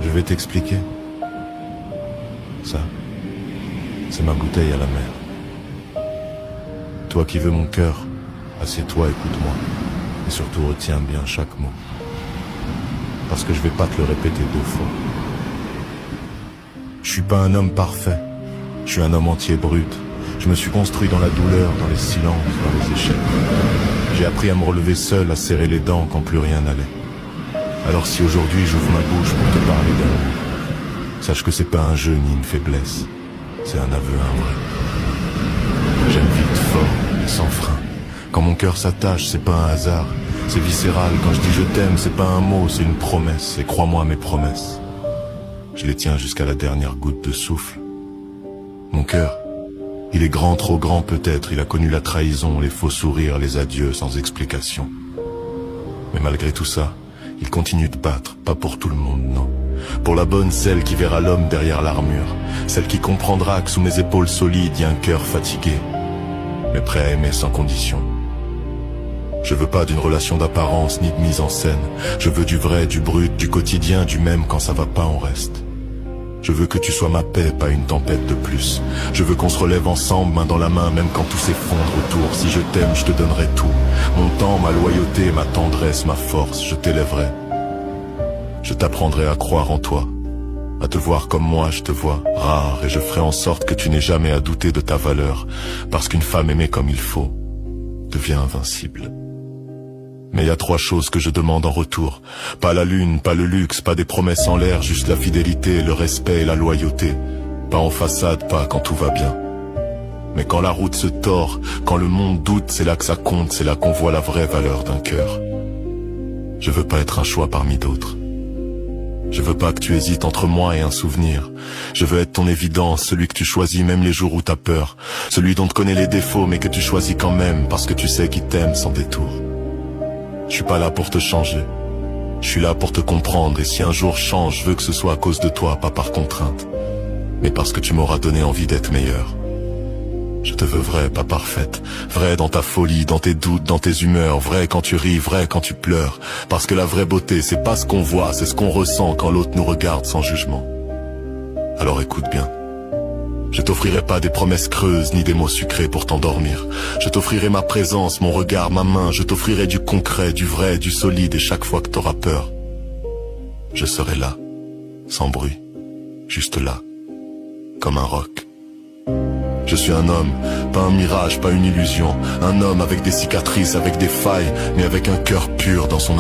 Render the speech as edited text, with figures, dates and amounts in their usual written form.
Je vais t'expliquer. Ça, c'est ma bouteille à la mer. Toi qui veux mon cœur, assieds-toi, écoute-moi. Et surtout retiens bien chaque mot. Parce que je vais pas te le répéter 2 fois. Je suis pas un homme parfait. Je suis un homme entier brut. Je me suis construit dans la douleur, dans les silences, dans les échecs. J'ai appris à me relever seul, à serrer les dents quand plus rien n'allait. Alors si aujourd'hui j'ouvre ma bouche pour te parler d'amour, sache que c'est pas un jeu ni une faiblesse, c'est un aveu, un vrai. J'aime vite, fort, et sans frein. Quand mon cœur s'attache, c'est pas un hasard, c'est viscéral. Quand je dis je t'aime, c'est pas un mot, c'est une promesse. Et crois-moi, mes promesses, je les tiens jusqu'à la dernière goutte de souffle. Mon cœur, il est grand, trop grand peut-être, il a connu la trahison, les faux sourires, les adieux sans explication. Mais malgré tout ça, il continue de battre, pas pour tout le monde, non. Pour la bonne, celle qui verra l'homme derrière l'armure, celle qui comprendra que sous mes épaules solides y a un cœur fatigué, mais prêt à aimer sans condition. Je veux pas d'une relation d'apparence ni de mise en scène, je veux du vrai, du brut, du quotidien, du même quand ça va pas on reste. Je veux que tu sois ma paix, pas une tempête de plus. Je veux qu'on se relève ensemble, main dans la main, même quand tout s'effondre autour. Si je t'aime, je te donnerai tout. Mon temps, ma loyauté, ma tendresse, ma force, je t'élèverai. Je t'apprendrai à croire en toi, à te voir comme moi je te vois, rare, et je ferai en sorte que tu n'aies jamais à douter de ta valeur, parce qu'une femme aimée comme il faut devient invincible. Mais il y a 3 choses que je demande en retour. Pas la lune, pas le luxe, pas des promesses en l'air, juste la fidélité, le respect et la loyauté. Pas en façade, pas quand tout va bien. Mais quand la route se tord, quand le monde doute, c'est là que ça compte, c'est là qu'on voit la vraie valeur d'un cœur. Je veux pas être un choix parmi d'autres. Je veux pas que tu hésites entre moi et un souvenir. Je veux être ton évidence, celui que tu choisis même les jours où t'as peur. Celui dont tu connais les défauts mais que tu choisis quand même, parce que tu sais qu'il t'aime sans détour. Je suis pas là pour te changer, je suis là pour te comprendre. Et si un jour je change, je veux que ce soit à cause de toi, pas par contrainte, mais parce que tu m'auras donné envie d'être meilleur. Je te veux vraie, pas parfaite, vraie dans ta folie, dans tes doutes, dans tes humeurs, vraie quand tu ris, vraie quand tu pleures. Parce que la vraie beauté, c'est pas ce qu'on voit, c'est ce qu'on ressent quand l'autre nous regarde sans jugement. Alors écoute bien. Je t'offrirai pas des promesses creuses ni des mots sucrés pour t'endormir. Je t'offrirai ma présence, mon regard, ma main. Je t'offrirai du concret, du vrai, du solide. Et chaque fois que t'auras peur, je serai là, sans bruit, juste là, comme un roc. Je suis un homme, pas un mirage, pas une illusion. Un homme avec des cicatrices, avec des failles, mais avec un cœur pur dans son